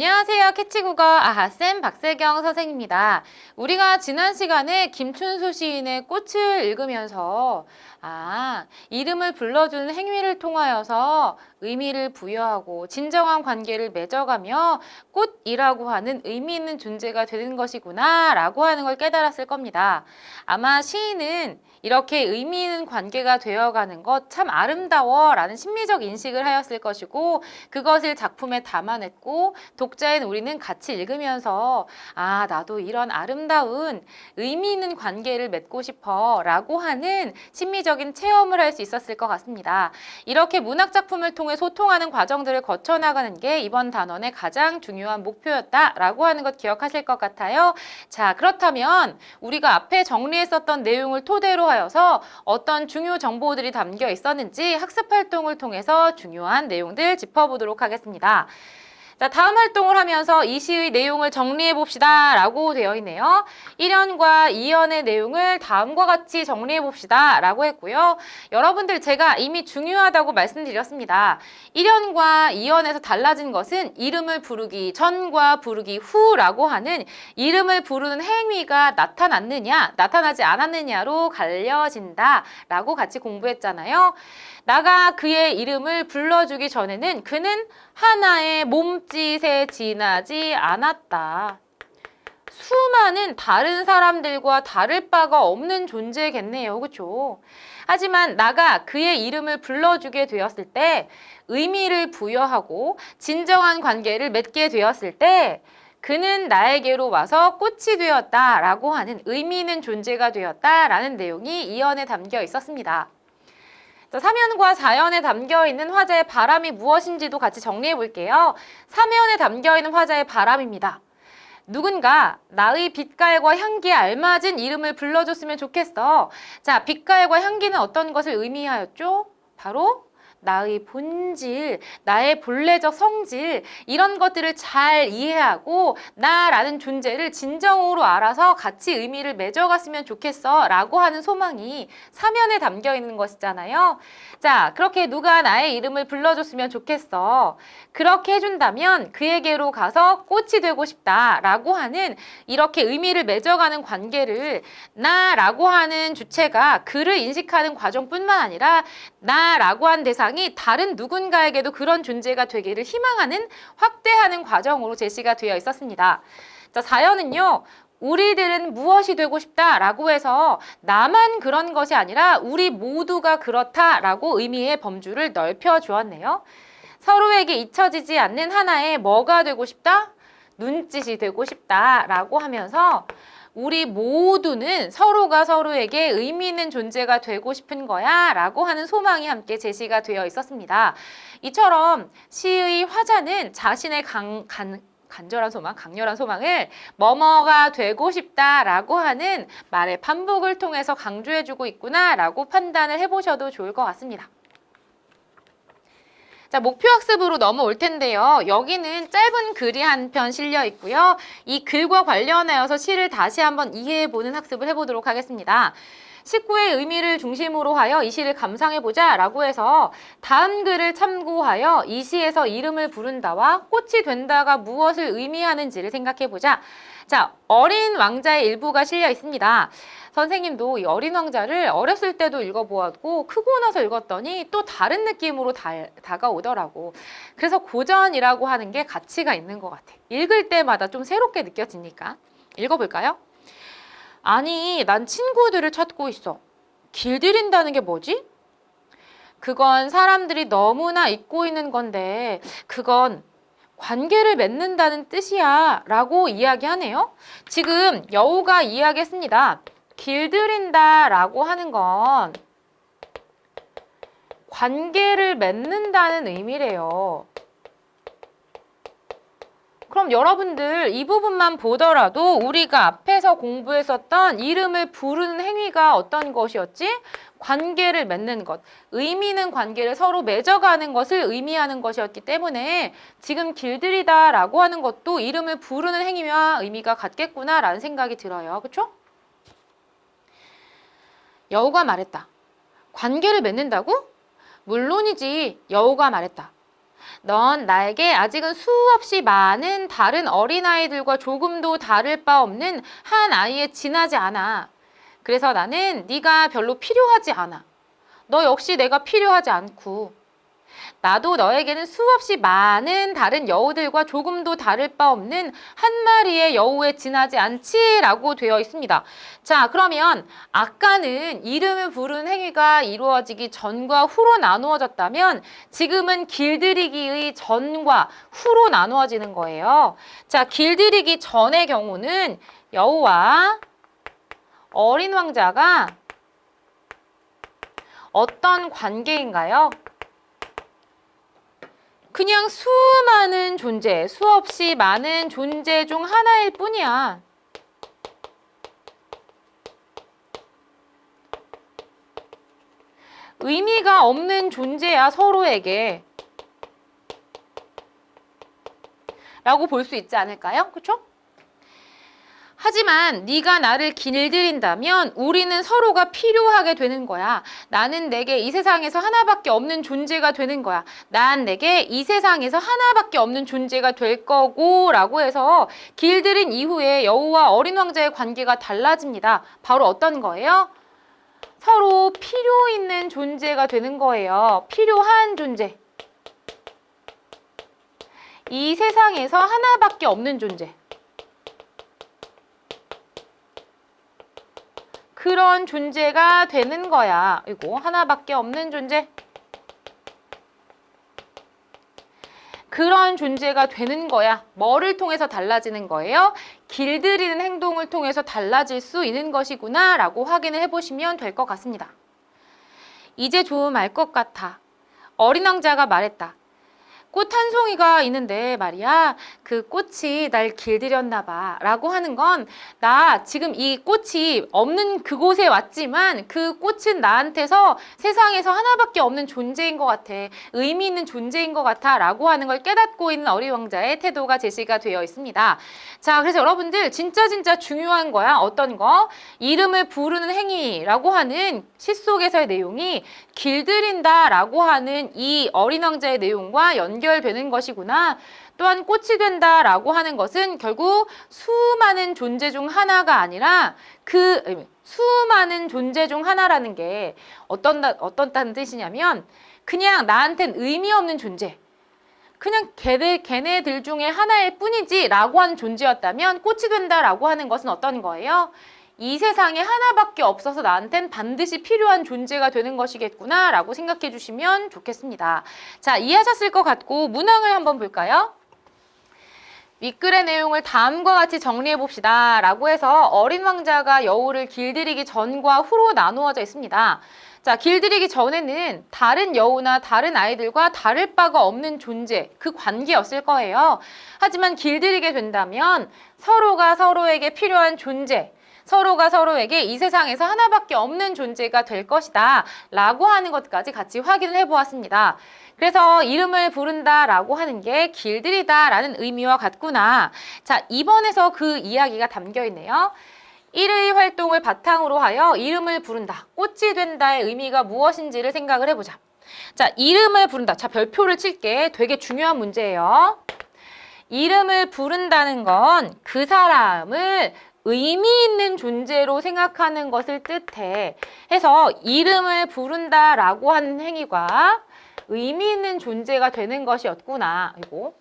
안녕하세요. 캐치국어 아하쌤 박세경 선생입니다. 우리가 지난 시간에 김춘수 시인의 꽃을 읽으면서 이름을 불러주는 행위를 통하여서 의미를 부여하고 진정한 관계를 맺어가며 꽃이라고 하는 의미 있는 존재가 되는 것이구나 라고 하는 걸 깨달았을 겁니다. 아마 시인은 이렇게 의미 있는 관계가 되어가는 것 참 아름다워 라는 심리적 인식을 하였을 것이고 그것을 작품에 담아냈고 독자인 우리는 같이 읽으면서 나도 이런 아름다운 의미 있는 관계를 맺고 싶어 라고 하는 심리적인 체험을 할 수 있었을 것 같습니다. 이렇게 문학 작품을 통해 소통하는 과정들을 거쳐나가는 게 이번 단원의 가장 중요한 목표였다라고 하는 것 기억하실 것 같아요. 자, 그렇다면 우리가 앞에 정리했었던 내용을 토대로 하여서 어떤 중요 정보들이 담겨 있었는지 학습 활동을 통해서 중요한 내용들 짚어보도록 하겠습니다. 자, 다음 활동을 하면서 이 시의 내용을 정리해 봅시다 라고 되어 있네요. 1연과 2연의 내용을 다음과 같이 정리해 봅시다 라고 했고요. 여러분들 제가 이미 중요하다고 말씀드렸습니다. 1연과 2연에서 달라진 것은 이름을 부르기 전과 부르기 후라고 하는 이름을 부르는 행위가 나타났느냐 나타나지 않았느냐로 갈려진다 라고 같이 공부했잖아요. 나가 그의 이름을 불러주기 전에는 그는 하나의 몸짓에 지나지 않았다. 수많은 다른 사람들과 다를 바가 없는 존재겠네요. 그렇죠? 하지만 나가 그의 이름을 불러주게 되었을 때 의미를 부여하고 진정한 관계를 맺게 되었을 때 그는 나에게로 와서 꽃이 되었다라고 하는 의미 있는 존재가 되었다라는 내용이 2연에 담겨 있었습니다. 3연과 4연에 담겨있는 화자의 바람이 무엇인지도 같이 정리해 볼게요. 3연에 담겨있는 화자의 바람입니다. 누군가 나의 빛깔과 향기에 알맞은 이름을 불러줬으면 좋겠어. 자, 빛깔과 향기는 어떤 것을 의미하였죠? 바로 나의 본질, 나의 본래적 성질 이런 것들을 잘 이해하고 나라는 존재를 진정으로 알아서 같이 의미를 맺어갔으면 좋겠어 라고 하는 소망이 3연에 담겨 있는 것이잖아요. 자, 그렇게 누가 나의 이름을 불러줬으면 좋겠어. 그렇게 해준다면 그에게로 가서 꽃이 되고 싶다 라고 하는 이렇게 의미를 맺어가는 관계를 나라고 하는 주체가 그를 인식하는 과정뿐만 아니라 나라고 한 대상이 다른 누군가에게도 그런 존재가 되기를 희망하는 확대하는 과정으로 제시가 되어 있었습니다. 자, 4연은요. 우리들은 무엇이 되고 싶다라고 해서 나만 그런 것이 아니라 우리 모두가 그렇다라고 의미의 범주를 넓혀 주었네요. 서로에게 잊혀지지 않는 하나의 뭐가 되고 싶다? 눈짓이 되고 싶다라고 하면서 우리 모두는 서로가 서로에게 의미 있는 존재가 되고 싶은 거야 라고 하는 소망이 함께 제시가 되어 있었습니다. 이처럼 시의 화자는 자신의 간절한 소망, 강렬한 소망을 뭐뭐가 되고 싶다라고 하는 말의 반복을 통해서 강조해주고 있구나라고 판단을 해보셔도 좋을 것 같습니다. 자, 목표 학습으로 넘어올 텐데요. 여기는 짧은 글이 한 편 실려 있고요. 이 글과 관련하여서 시를 다시 한번 이해해보는 학습을 해보도록 하겠습니다. 19의 의미를 중심으로 하여 이 시를 감상해보자 라고 해서 다음 글을 참고하여 이 시에서 이름을 부른다와 꽃이 된다가 무엇을 의미하는지를 생각해보자. 자, 어린 왕자의 일부가 실려 있습니다. 선생님도 이 어린 왕자를 어렸을 때도 읽어보았고 크고 나서 읽었더니 또 다른 느낌으로 다가오더라고. 그래서 고전이라고 하는 게 가치가 있는 것 같아. 읽을 때마다 좀 새롭게 느껴지니까. 읽어볼까요? 아니, 난 친구들을 찾고 있어. 길들인다는 게 뭐지? 그건 사람들이 너무나 잊고 있는 건데 그건 관계를 맺는다는 뜻이야 라고 이야기하네요. 지금 여우가 이야기했습니다. 길들인다 라고 하는 건 관계를 맺는다는 의미래요. 그럼 여러분들 이 부분만 보더라도 우리가 앞에서 공부했었던 이름을 부르는 행위가 어떤 것이었지? 관계를 맺는 것, 의미 있는 관계를 서로 맺어가는 것을 의미하는 것이었기 때문에 지금 길들이다 라고 하는 것도 이름을 부르는 행위와 의미가 같겠구나 라는 생각이 들어요. 그렇죠? 여우가 말했다. 관계를 맺는다고? 물론이지. 여우가 말했다. 넌 나에게 아직은 수없이 많은 다른 어린아이들과 조금도 다를 바 없는 한 아이에 지나지 않아. 그래서 나는 네가 별로 필요하지 않아. 너 역시 내가 필요하지 않고. 나도 너에게는 수없이 많은 다른 여우들과 조금도 다를 바 없는 한 마리의 여우에 지나지 않지 라고 되어 있습니다. 자, 그러면 아까는 이름을 부르는 행위가 이루어지기 전과 후로 나누어졌다면 지금은 길들이기의 전과 후로 나누어지는 거예요. 자, 길들이기 전의 경우는 여우와 어린 왕자가 어떤 관계인가요? 그냥 수많은 존재, 수없이 많은 존재 중 하나일 뿐이야. 의미가 없는 존재야, 서로에게. 라고 볼 수 있지 않을까요? 그쵸? 하지만 네가 나를 길들인다면 우리는 서로가 필요하게 되는 거야. 나는 내게 이 세상에서 하나밖에 없는 존재가 되는 거야. 난 내게 이 세상에서 하나밖에 없는 존재가 될 거고 라고 해서 길들인 이후에 여우와 어린 왕자의 관계가 달라집니다. 바로 어떤 거예요? 서로 필요 있는 존재가 되는 거예요. 필요한 존재. 이 세상에서 하나밖에 없는 존재. 그런 존재가 되는 거야. 이거 하나밖에 없는 존재. 그런 존재가 되는 거야. 뭐를 통해서 달라지는 거예요? 길들이는 행동을 통해서 달라질 수 있는 것이구나 라고 확인을 해보시면 될 것 같습니다. 이제 좀 알 것 같아. 어린 왕자가 말했다. 꽃 한 송이가 있는데 말이야, 그 꽃이 날 길들였나 봐 라고 하는 건 나 지금 이 꽃이 없는 그곳에 왔지만 그 꽃은 나한테서 세상에서 하나밖에 없는 존재인 것 같아. 의미 있는 존재인 것 같아 라고 하는 걸 깨닫고 있는 어린 왕자의 태도가 제시가 되어 있습니다. 자, 그래서 여러분들 진짜 중요한 거야. 어떤 거? 이름을 부르는 행위라고 하는 시 속에서의 내용이 길들인다 라고 하는 이 어린 왕자의 내용과 연결되는 것이구나. 또한 꽃이 된다라고 하는 것은 결국 수많은 존재 중 하나가 아니라 그 수많은 존재 중 하나라는 게 어떤 뜻이냐면 그냥 나한텐 의미 없는 존재. 그냥 걔네들 중에 하나일 뿐이지 라고 하는 존재였다면 꽃이 된다라고 하는 것은 어떤 거예요? 이 세상에 하나밖에 없어서 나한텐 반드시 필요한 존재가 되는 것이겠구나 라고 생각해 주시면 좋겠습니다. 자, 이해하셨을 것 같고 문항을 한번 볼까요? 윗글의 내용을 다음과 같이 정리해 봅시다 라고 해서 어린 왕자가 여우를 길들이기 전과 후로 나누어져 있습니다. 자, 길들이기 전에는 다른 여우나 다른 아이들과 다를 바가 없는 존재, 그 관계였을 거예요. 하지만 길들이게 된다면 서로가 서로에게 필요한 존재, 서로가 서로에게 이 세상에서 하나밖에 없는 존재가 될 것이다 라고 하는 것까지 같이 확인을 해보았습니다. 그래서 이름을 부른다 라고 하는 게 길들이다 라는 의미와 같구나. 자, 2번에서 그 이야기가 담겨 있네요. 1의 활동을 바탕으로 하여 이름을 부른다, 꽃이 된다의 의미가 무엇인지를 생각을 해보자. 자, 이름을 부른다. 자, 별표를 칠게. 되게 중요한 문제예요. 이름을 부른다는 건 그 사람을 의미 있는 존재로 생각하는 것을 뜻해. 해서 이름을 부른다라고 하는 행위가 의미 있는 존재가 되는 것이었구나. 이거.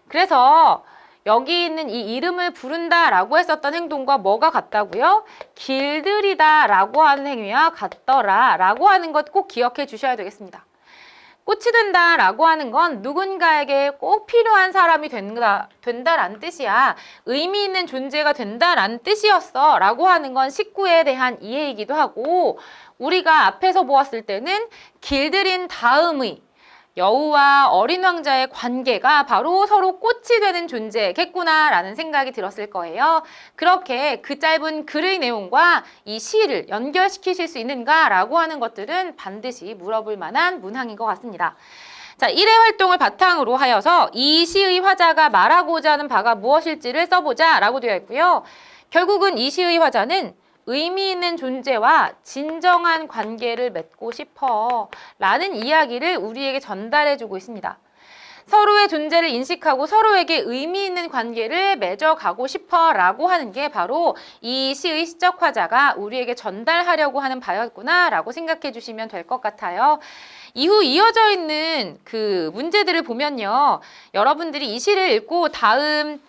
그래서 여기 있는 이 이름을 부른다라고 했었던 행동과 뭐가 같다고요? 길들이다라고 하는 행위와 같더라라고 하는 것 꼭 기억해 주셔야 되겠습니다. 꽃이 된다라고 하는 건 누군가에게 꼭 필요한 사람이 된다라는 뜻이야. 의미 있는 존재가 된다라는 뜻이었어 라고 하는 건 식구에 대한 이해이기도 하고 우리가 앞에서 보았을 때는 길들인 다음의 여우와 어린 왕자의 관계가 바로 서로 꽃이 되는 존재겠구나라는 생각이 들었을 거예요. 그렇게 그 짧은 글의 내용과 이 시를 연결시키실 수 있는가라고 하는 것들은 반드시 물어볼 만한 문항인 것 같습니다. 자, 1회 활동을 바탕으로 하여서 이 시의 화자가 말하고자 하는 바가 무엇일지를 써보자 라고 되어 있고요. 결국은 이 시의 화자는 의미 있는 존재와 진정한 관계를 맺고 싶어 라는 이야기를 우리에게 전달해주고 있습니다. 서로의 존재를 인식하고 서로에게 의미 있는 관계를 맺어가고 싶어 라고 하는 게 바로 이 시의 시적 화자가 우리에게 전달하려고 하는 바였구나 라고 생각해 주시면 될 것 같아요. 이후 이어져 있는 그 문제들을 보면요. 여러분들이 이 시를 읽고 다음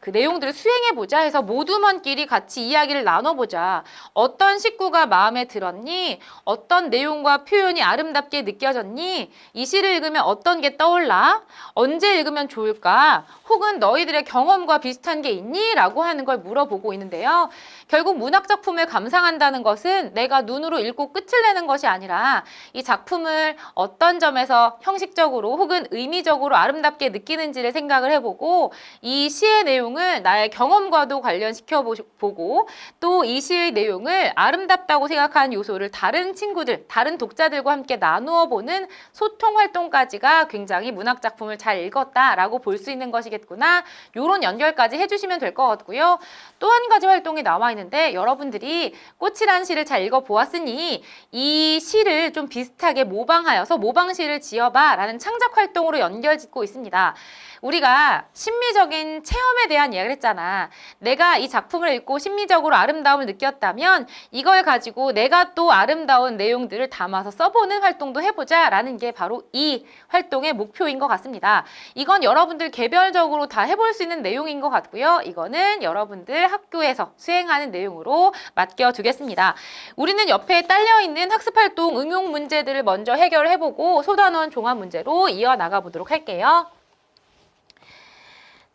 그 내용들을 수행해보자 해서 모두먼끼리 같이 이야기를 나눠보자. 어떤 식구가 마음에 들었니? 어떤 내용과 표현이 아름답게 느껴졌니? 이 시를 읽으면 어떤 게 떠올라? 언제 읽으면 좋을까? 혹은 너희들의 경험과 비슷한 게 있니? 라고 하는 걸 물어보고 있는데요. 결국 문학 작품을 감상한다는 것은 내가 눈으로 읽고 끝을 내는 것이 아니라 이 작품을 어떤 점에서 형식적으로 혹은 의미적으로 아름답게 느끼는지를 생각을 해보고 이 시의 내용을 나의 경험과도 관련시켜 보고 또 이 시의 내용을 아름답다고 생각하는 요소를 다른 친구들, 다른 독자들과 함께 나누어 보는 소통 활동까지가 굉장히 문학 작품을 잘 읽었다라고 볼 수 있는 것이겠구나. 이런 연결까지 해주시면 될 것 같고요. 또 한 가지 활동이 나와 있는데 여러분들이 꽃이란 시를 잘 읽어보았으니 이 시를 좀 비슷하게 모방하여서 모방시를 지어봐 라는 창작 활동으로 연결짓고 있습니다. 우리가 심미적인 체험에 대한 이야기를 했잖아. 내가 이 작품을 읽고 심미적으로 아름다움을 느꼈다면 이걸 가지고 내가 또 아름다운 내용들을 담아서 써보는 활동도 해보자 라는 게 바로 이 활동의 목표인 것 같습니다. 이건 여러분들 개별적으로 다 해볼 수 있는 내용인 것 같고요. 이거는 여러분들 학교에서 수행하는 내용으로 맡겨두겠습니다. 우리는 옆에 딸려있는 학습활동 응용 문제들을 먼저 해결해보고 소단원 종합 문제로 이어나가 보도록 할게요.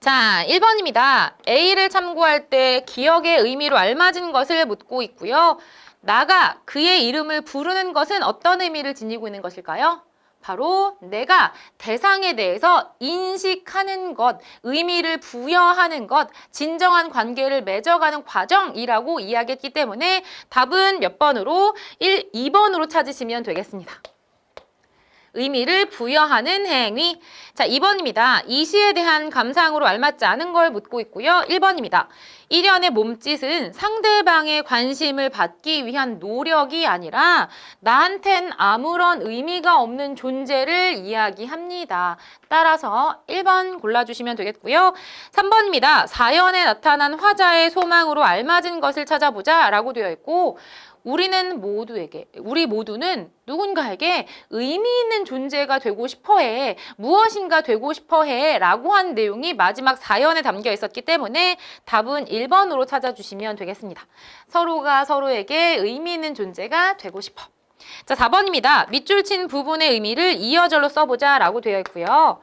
자, 1번입니다. A를 참고할 때 기억의 의미로 알맞은 것을 묻고 있고요. 나가 그의 이름을 부르는 것은 어떤 의미를 지니고 있는 것일까요? 바로 내가 대상에 대해서 인식하는 것, 의미를 부여하는 것, 진정한 관계를 맺어가는 과정이라고 이야기했기 때문에 답은 몇 번으로? 2번으로 찾으시면 되겠습니다. 의미를 부여하는 행위. 자, 2번입니다. 이 시에 대한 감상으로 알맞지 않은 걸 묻고 있고요. 1번입니다. 일련의 몸짓은 상대방의 관심을 받기 위한 노력이 아니라 나한텐 아무런 의미가 없는 존재를 이야기합니다. 따라서 1번 골라주시면 되겠고요. 3번입니다. 사연에 나타난 화자의 소망으로 알맞은 것을 찾아보자 라고 되어 있고 우리 모두는 누군가에게 의미 있는 존재가 되고 싶어해, 무엇인가 되고 싶어해 라고 한 내용이 마지막 사연에 담겨 있었기 때문에 답은 1번으로 찾아주시면 되겠습니다. 서로가 서로에게 의미 있는 존재가 되고 싶어. 자, 4번입니다. 밑줄 친 부분의 의미를 이어절로 써보자 라고 되어 있고요.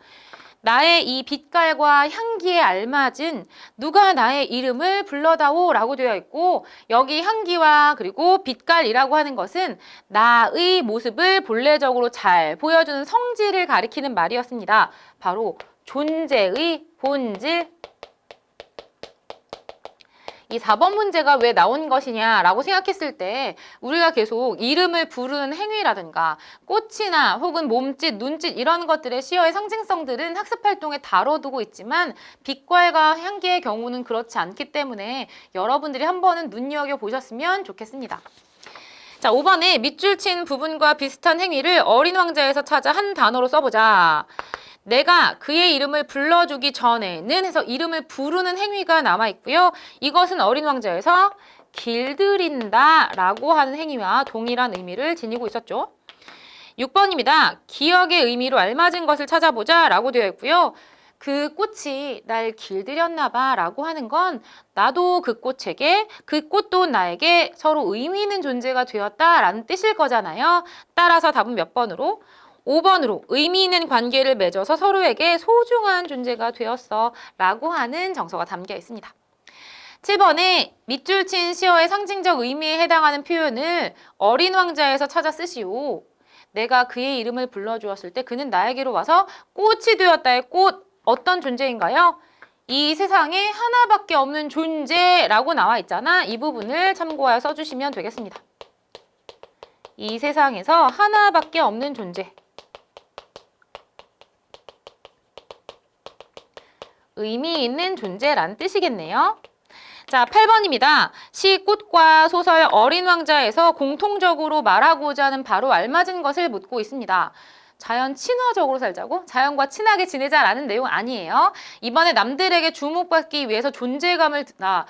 나의 이 빛깔과 향기에 알맞은 누가 나의 이름을 불러다오 라고 되어 있고 여기 향기와 그리고 빛깔이라고 하는 것은 나의 모습을 본래적으로 잘 보여주는 성질을 가리키는 말이었습니다. 바로 존재의 본질. 이 4번 문제가 왜 나온 것이냐라고 생각했을 때 우리가 계속 이름을 부르는 행위라든가 꽃이나 혹은 몸짓, 눈짓 이런 것들의 시어의 상징성들은 학습활동에 다뤄두고 있지만 빛깔과 향기의 경우는 그렇지 않기 때문에 여러분들이 한 번은 눈여겨보셨으면 좋겠습니다. 자, 5번에 밑줄 친 부분과 비슷한 행위를 어린 왕자에서 찾아 한 단어로 써보자. 내가 그의 이름을 불러주기 전에는 해서 이름을 부르는 행위가 남아있고요. 이것은 어린 왕자에서 길들인다 라고 하는 행위와 동일한 의미를 지니고 있었죠. 6번입니다. 기억의 의미로 알맞은 것을 찾아보자 라고 되어 있고요. 그 꽃이 날 길들였나 봐 라고 하는 건 나도 그 꽃에게 그 꽃도 나에게 서로 의미 있는 존재가 되었다라는 뜻일 거잖아요. 따라서 답은 몇 번으로? 5번으로 의미 있는 관계를 맺어서 서로에게 소중한 존재가 되었어 라고 하는 정서가 담겨 있습니다. 7번에 밑줄 친 시어의 상징적 의미에 해당하는 표현을 어린 왕자에서 찾아 쓰시오. 내가 그의 이름을 불러주었을 때 그는 나에게로 와서 꽃이 되었다의 꽃 어떤 존재인가요? 이 세상에 하나밖에 없는 존재라고 나와 있잖아. 이 부분을 참고하여 써주시면 되겠습니다. 이 세상에서 하나밖에 없는 존재. 의미 있는 존재란 뜻이겠네요. 자, 8번입니다. 시, 꽃과 소설 어린 왕자에서 공통적으로 말하고자 하는 바로 알맞은 것을 묻고 있습니다. 자연 친화적으로 살자고? 자연과 친하게 지내자라는 내용 아니에요. 이번에 남들에게 주목받기 위해서 존재감을 나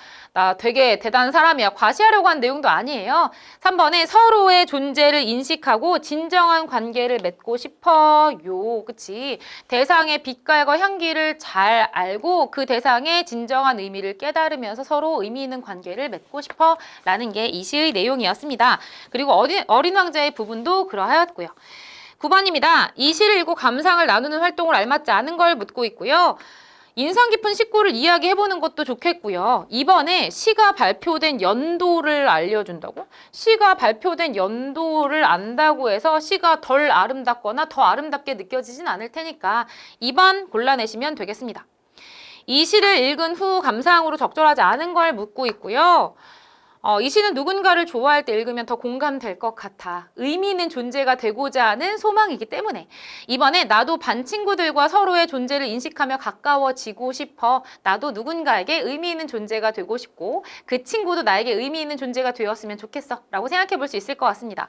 되게 대단한 사람이야. 과시하려고 한 내용도 아니에요. 3번에 서로의 존재를 인식하고 진정한 관계를 맺고 싶어요. 그치? 대상의 빛깔과 향기를 잘 알고 그 대상의 진정한 의미를 깨달으면서 서로 의미 있는 관계를 맺고 싶어 라는 게 이 시의 내용이었습니다. 그리고 어린 왕자의 부분도 그러하였고요. 9번입니다. 이 시를 읽고 감상을 나누는 활동을 알맞지 않은 걸 묻고 있고요. 인상 깊은 식구를 이야기해보는 것도 좋겠고요. 이번에 시가 발표된 연도를 알려준다고? 시가 발표된 연도를 안다고 해서 시가 덜 아름답거나 더 아름답게 느껴지진 않을 테니까 2번 골라내시면 되겠습니다. 이 시를 읽은 후 감상으로 적절하지 않은 걸 묻고 있고요. 이 시는 누군가를 좋아할 때 읽으면 더 공감될 것 같아. 의미 있는 존재가 되고자 하는 소망이기 때문에. 이번에 나도 반 친구들과 서로의 존재를 인식하며 가까워지고 싶어. 나도 누군가에게 의미 있는 존재가 되고 싶고 그 친구도 나에게 의미 있는 존재가 되었으면 좋겠어 라고 생각해 볼 수 있을 것 같습니다.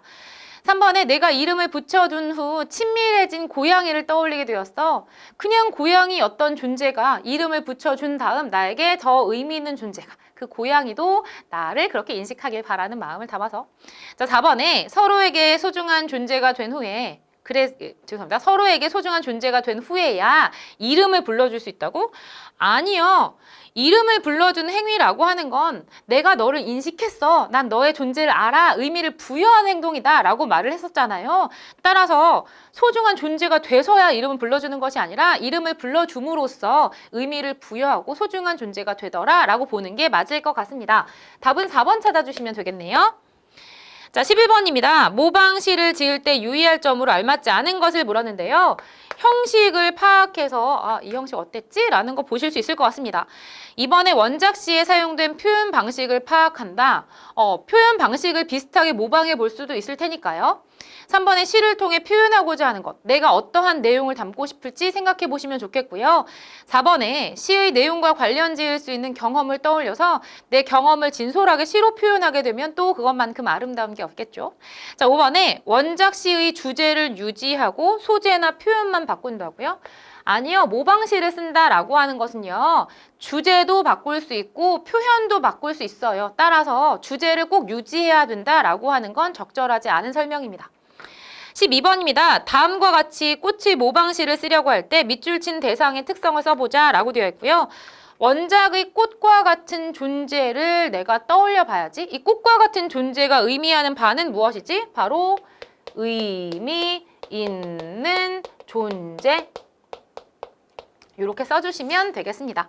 3번에 내가 이름을 붙여둔 후 친밀해진 고양이를 떠올리게 되었어. 그냥 고양이였던 존재가 이름을 붙여준 다음 나에게 더 의미 있는 존재가 그 고양이도 나를 그렇게 인식하길 바라는 마음을 담아서. 자, 4번에 서로에게 소중한 존재가 된 후에 죄송합니다. 서로에게 소중한 존재가 된 후에야 이름을 불러줄 수 있다고? 아니요. 이름을 불러주는 행위라고 하는 건 내가 너를 인식했어. 난 너의 존재를 알아. 의미를 부여한 행동이다. 라고 말을 했었잖아요. 따라서 소중한 존재가 돼서야 이름을 불러주는 것이 아니라 이름을 불러줌으로써 의미를 부여하고 소중한 존재가 되더라. 라고 보는 게 맞을 것 같습니다. 답은 4번 찾아주시면 되겠네요. 자, 11번입니다. 모방시를 지을 때 유의할 점으로 알맞지 않은 것을 물었는데요. 형식을 파악해서 이 형식 어땠지? 라는 거 보실 수 있을 것 같습니다. 이번에 원작시에 사용된 표현 방식을 파악한다. 표현 방식을 비슷하게 모방해 볼 수도 있을 테니까요. 3번에 시를 통해 표현하고자 하는 것, 내가 어떠한 내용을 담고 싶을지 생각해 보시면 좋겠고요. 4번에 시의 내용과 관련 지을 수 있는 경험을 떠올려서 내 경험을 진솔하게 시로 표현하게 되면 또 그것만큼 아름다운 게 없겠죠. 자, 5번에 원작 시의 주제를 유지하고 소재나 표현만 바꾼다고요? 아니요. 모방시를 쓴다라고 하는 것은요. 주제도 바꿀 수 있고 표현도 바꿀 수 있어요. 따라서 주제를 꼭 유지해야 된다라고 하는 건 적절하지 않은 설명입니다. 12번입니다. 다음과 같이 꽃의 모방시를 쓰려고 할 때 밑줄 친 대상의 특성을 써보자 라고 되어 있고요. 원작의 꽃과 같은 존재를 내가 떠올려 봐야지. 이 꽃과 같은 존재가 의미하는 바는 무엇이지? 바로 의미 있는 존재. 이렇게 써주시면 되겠습니다.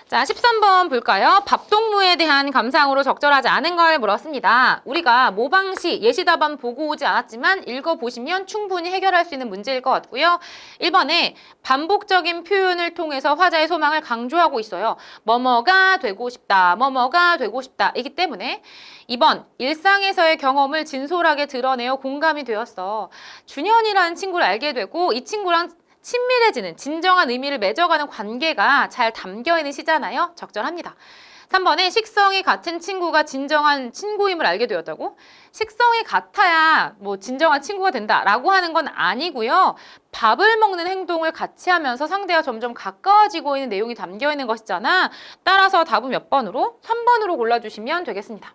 자, 13번 볼까요? 밥동무에 대한 감상으로 적절하지 않은 걸 물었습니다. 우리가 모방시, 예시답안 보고 오지 않았지만 읽어보시면 충분히 해결할 수 있는 문제일 것 같고요. 1번에 반복적인 표현을 통해서 화자의 소망을 강조하고 있어요. 뭐뭐가 되고 싶다, 뭐뭐가 되고 싶다 이기 때문에 2번, 일상에서의 경험을 진솔하게 드러내어 공감이 되었어. 준현이라는 친구를 알게 되고 이 친구랑 친밀해지는 진정한 의미를 맺어가는 관계가 잘 담겨있는 시잖아요. 적절합니다. 3번에 식성이 같은 친구가 진정한 친구임을 알게 되었다고? 식성이 같아야 뭐 진정한 친구가 된다라고 하는 건 아니고요. 밥을 먹는 행동을 같이 하면서 상대와 점점 가까워지고 있는 내용이 담겨있는 것이잖아. 따라서 답은 몇 번으로? 3번으로 골라주시면 되겠습니다.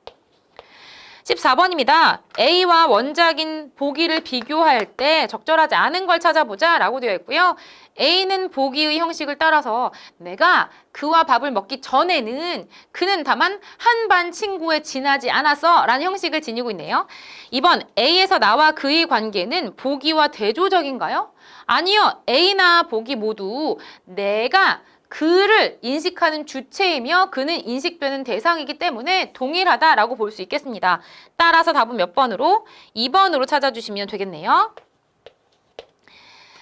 14번입니다. A와 원작인 보기를 비교할 때 적절하지 않은 걸 찾아보자 라고 되어 있고요. A는 보기의 형식을 따라서 내가 그와 밥을 먹기 전에는 그는 다만 한 반 친구에 지나지 않았어 라는 형식을 지니고 있네요. 2번 A에서 나와 그의 관계는 보기와 대조적인가요? 아니요. A나 보기 모두 내가 그를 인식하는 주체이며 그는 인식되는 대상이기 때문에 동일하다라고 볼 수 있겠습니다. 따라서 답은 몇 번으로? 2번으로 찾아주시면 되겠네요.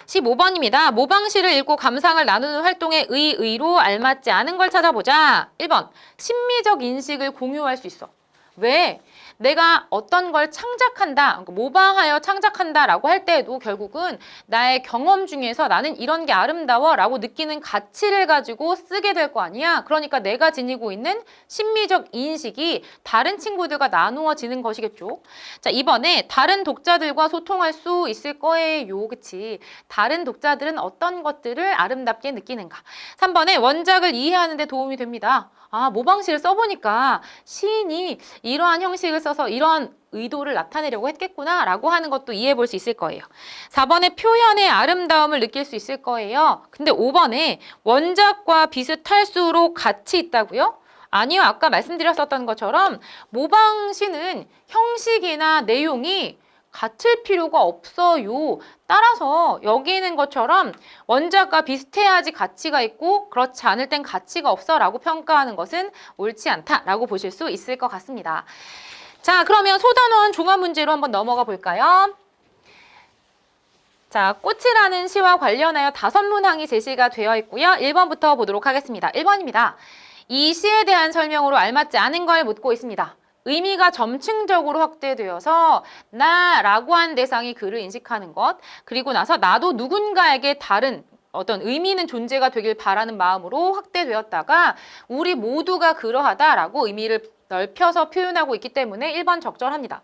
15번입니다. 모방시를 읽고 감상을 나누는 활동에 의로 알맞지 않은 걸 찾아보자. 1번, 심미적 인식을 공유할 수 있어. 왜? 내가 어떤 걸 창작한다, 모방하여 창작한다라고 할 때에도 결국은 나의 경험 중에서 나는 이런 게 아름다워라고 느끼는 가치를 가지고 쓰게 될 거 아니야. 그러니까 내가 지니고 있는 심미적 인식이 다른 친구들과 나누어지는 것이겠죠. 자, 이번에 다른 독자들과 소통할 수 있을 거예요. 그치? 다른 독자들은 어떤 것들을 아름답게 느끼는가? 3번에 원작을 이해하는 데 도움이 됩니다. 아, 모방시를 써보니까 시인이 이러한 형식을 써서 이런 의도를 나타내려고 했겠구나 라고 하는 것도 이해해 볼 수 있을 거예요. 4번에 표현의 아름다움을 느낄 수 있을 거예요. 근데 5번에 원작과 비슷할수록 가치 있다고요? 아니요. 아까 말씀드렸었던 것처럼 모방시는 형식이나 내용이 같을 필요가 없어요. 따라서 여기 있는 것처럼 원작과 비슷해야지 가치가 있고 그렇지 않을 땐 가치가 없어 라고 평가하는 것은 옳지 않다라고 보실 수 있을 것 같습니다. 자, 그러면 소단원 종합 문제로 한번 넘어가 볼까요? 자, 꽃이라는 시와 관련하여 5문항이 제시가 되어 있고요. 1번부터 보도록 하겠습니다. 1번입니다. 이 시에 대한 설명으로 알맞지 않은 걸 묻고 있습니다. 의미가 점층적으로 확대되어서 나라고 한 대상이 그를 인식하는 것, 그리고 나서 나도 누군가에게 다른 어떤 의미 있는 존재가 되길 바라는 마음으로 확대되었다가 우리 모두가 그러하다라고 의미를 넓혀서 표현하고 있기 때문에 1번 적절합니다.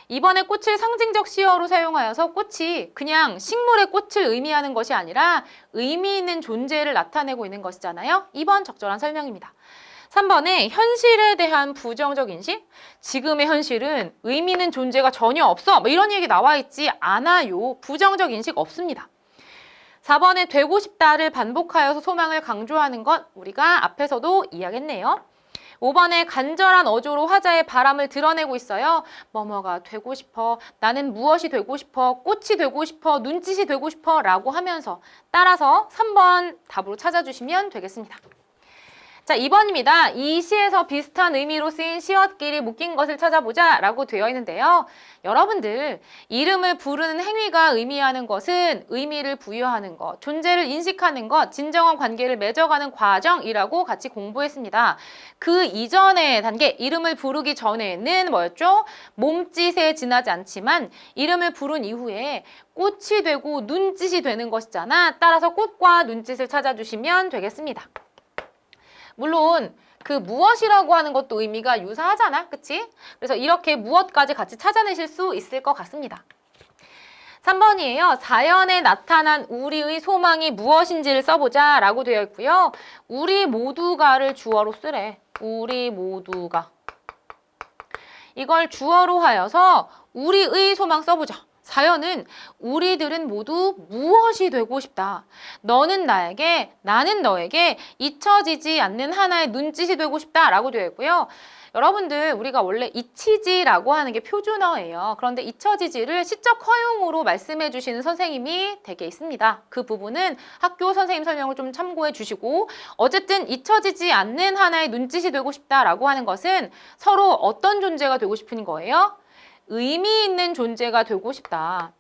이번에 꽃을 상징적 시어로 사용하여서 꽃이 그냥 식물의 꽃을 의미하는 것이 아니라 의미 있는 존재를 나타내고 있는 것이잖아요. 2번 적절한 설명입니다. 3번에 현실에 대한 부정적 인식? 지금의 현실은 의미 있는 존재가 전혀 없어. 뭐 이런 얘기 나와 있지 않아요. 부정적 인식 없습니다. 4번에 되고 싶다를 반복하여서 소망을 강조하는 것 우리가 앞에서도 이야기했네요. 5번에 간절한 어조로 화자의 바람을 드러내고 있어요. 뭐뭐가 되고 싶어, 나는 무엇이 되고 싶어, 꽃이 되고 싶어, 눈짓이 되고 싶어 라고 하면서 따라서 3번 답으로 찾아주시면 되겠습니다. 자, 2번입니다. 이 시에서 비슷한 의미로 쓰인 시어끼리 묶인 것을 찾아보자 라고 되어 있는데요. 여러분들, 이름을 부르는 행위가 의미하는 것은 의미를 부여하는 것, 존재를 인식하는 것, 진정한 관계를 맺어가는 과정이라고 같이 공부했습니다. 그 이전의 단계, 이름을 부르기 전에는 뭐였죠? 몸짓에 지나지 않지만 이름을 부른 이후에 꽃이 되고 눈짓이 되는 것이잖아. 따라서 꽃과 눈짓을 찾아주시면 되겠습니다. 물론 그 무엇이라고 하는 것도 의미가 유사하잖아. 그치? 그래서 이렇게 무엇까지 같이 찾아내실 수 있을 것 같습니다. 3번이에요. 자연에 나타난 우리의 소망이 무엇인지를 써보자 라고 되어 있고요. 우리 모두가를 주어로 쓰래. 우리 모두가. 이걸 주어로 하여서 우리의 소망 써보자. 자연은 우리들은 모두 무엇이 되고 싶다. 너는 나에게, 나는 너에게 잊혀지지 않는 하나의 눈짓이 되고 싶다 라고 되어 있고요. 여러분들 우리가 원래 잊히지라고 하는 게 표준어예요. 그런데 잊혀지지를 시적 허용으로 말씀해 주시는 선생님이 되게 있습니다. 그 부분은 학교 선생님 설명을 좀 참고해 주시고 어쨌든 잊혀지지 않는 하나의 눈짓이 되고 싶다라고 하는 것은 서로 어떤 존재가 되고 싶은 거예요? 의미 있는 존재가 되고 싶다.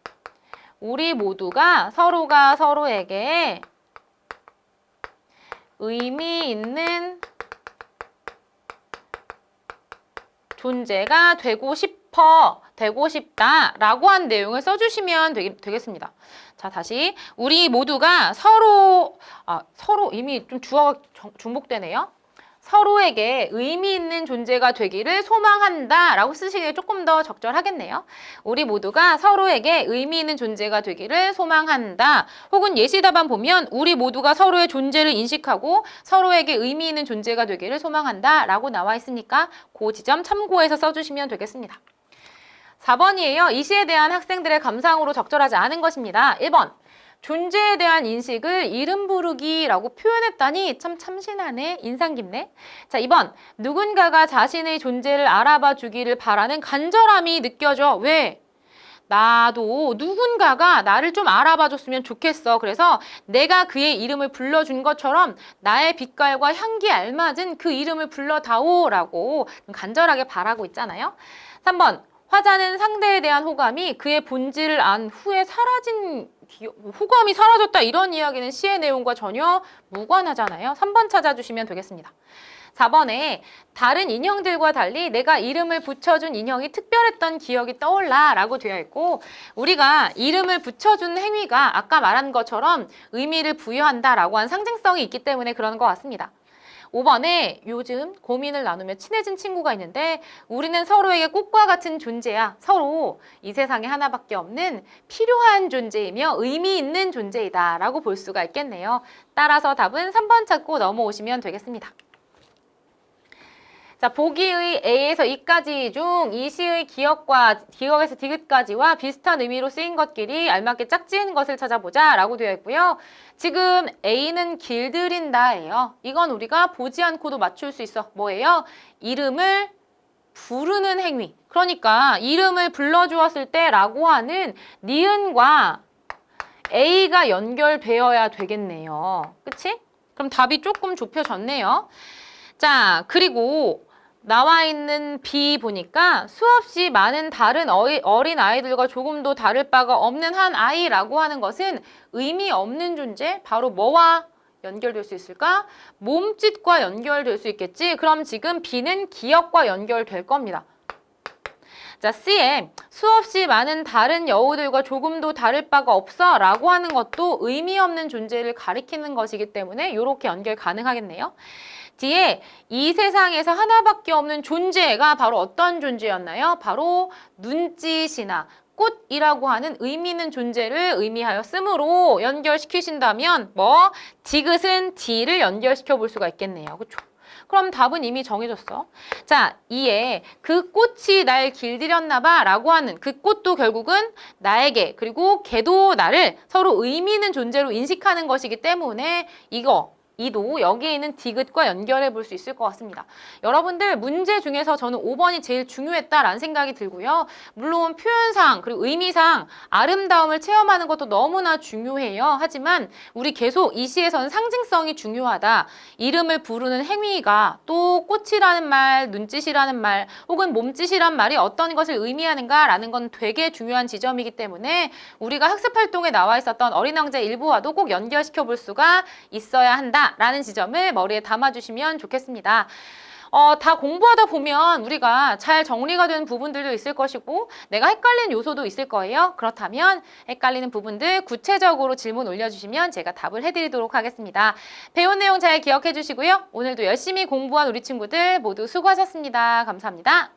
우리 모두가 서로가 서로에게 의미 있는 존재가 되고 싶어, 되고 싶다 라고 한 내용을 써주시면 되겠습니다. 자, 다시 우리 모두가 서로 이미 좀 주어가 중복되네요. 서로에게 의미 있는 존재가 되기를 소망한다 라고 쓰시기에 조금 더 적절하겠네요. 우리 모두가 서로에게 의미 있는 존재가 되기를 소망한다. 혹은 예시답안 보면 우리 모두가 서로의 존재를 인식하고 서로에게 의미 있는 존재가 되기를 소망한다 라고 나와 있으니까 그 지점 참고해서 써주시면 되겠습니다. 4번이에요. 이 시에 대한 학생들의 감상으로 적절하지 않은 것입니다. 1번. 존재에 대한 인식을 이름 부르기라고 표현했다니 참 참신하네. 인상 깊네. 자, 2번. 누군가가 자신의 존재를 알아봐 주기를 바라는 간절함이 느껴져. 왜? 나도 누군가가 나를 좀 알아봐 줬으면 좋겠어. 그래서 내가 그의 이름을 불러준 것처럼 나의 빛깔과 향기에 알맞은 그 이름을 불러다오라고 간절하게 바라고 있잖아요. 3번. 화자는 상대에 대한 호감이 그의 본질을 안 후에 사라진 호감이 사라졌다 이런 이야기는 시의 내용과 전혀 무관하잖아요. 3번 찾아주시면 되겠습니다. 4번에 다른 인형들과 달리 내가 이름을 붙여준 인형이 특별했던 기억이 떠올라 라고 되어 있고, 우리가 이름을 붙여준 행위가 아까 말한 것처럼 의미를 부여한다 라고 한 상징성이 있기 때문에 그런 것 같습니다. 5번에 요즘 고민을 나누며 친해진 친구가 있는데 우리는 서로에게 꽃과 같은 존재야. 서로 이 세상에 하나밖에 없는 필요한 존재이며 의미 있는 존재이다 라고 볼 수가 있겠네요. 따라서 답은 3번 찾고 넘어오시면 되겠습니다. 자, 보기의 A에서 E까지 중 이 시의 기억에서 디귿까지와 비슷한 의미로 쓰인 것끼리 알맞게 짝지은 것을 찾아보자 라고 되어 있고요. 지금 A는 길들인다예요. 이건 우리가 보지 않고도 맞출 수 있어. 뭐예요? 이름을 부르는 행위. 그러니까 이름을 불러주었을 때 라고 하는 니은과 A가 연결되어야 되겠네요. 그치? 그럼 답이 조금 좁혀졌네요. 자, 그리고 나와 있는 B 보니까 수없이 많은 다른 어린 아이들과 조금도 다를 바가 없는 한 아이라고 하는 것은 의미 없는 존재, 바로 뭐와 연결될 수 있을까? 몸짓과 연결될 수 있겠지? 그럼 지금 B는 기억과 연결될 겁니다. 자, C에 수없이 많은 다른 여우들과 조금도 다를 바가 없어 라고 하는 것도 의미 없는 존재를 가리키는 것이기 때문에 이렇게 연결 가능하겠네요. D에 이 세상에서 하나밖에 없는 존재가 바로 어떤 존재였나요? 바로 눈짓이나 꽃이라고 하는 의미 있는 존재를 의미하였으므로 연결시키신다면 뭐 디귿은 D를 연결시켜 볼 수가 있겠네요. 그렇죠? 그럼 답은 이미 정해졌어. 자, 2에 그 꽃이 날 길들였나 봐 라고 하는 그 꽃도 결국은 나에게 그리고 걔도 나를 서로 의미 있는 존재로 인식하는 것이기 때문에 이도 여기에 있는 디귿과 연결해 볼 수 있을 것 같습니다. 여러분들 문제 중에서 저는 5번이 제일 중요했다라는 생각이 들고요. 물론 표현상 그리고 의미상 아름다움을 체험하는 것도 너무나 중요해요. 하지만 우리 계속 이 시에서는 상징성이 중요하다. 이름을 부르는 행위가 또 꽃이라는 말, 눈짓이라는 말 혹은 몸짓이란 말이 어떤 것을 의미하는가라는 건 되게 중요한 지점이기 때문에 우리가 학습활동에 나와 있었던 어린 왕자 일부와도 꼭 연결시켜 볼 수가 있어야 한다. 라는 지점을 머리에 담아주시면 좋겠습니다. 다 공부하다 보면 우리가 잘 정리가 되는 부분들도 있을 것이고 내가 헷갈리는 요소도 있을 거예요. 그렇다면 헷갈리는 부분들 구체적으로 질문 올려주시면 제가 답을 해드리도록 하겠습니다. 배운 내용 잘 기억해 주시고요. 오늘도 열심히 공부한 우리 친구들 모두 수고하셨습니다. 감사합니다.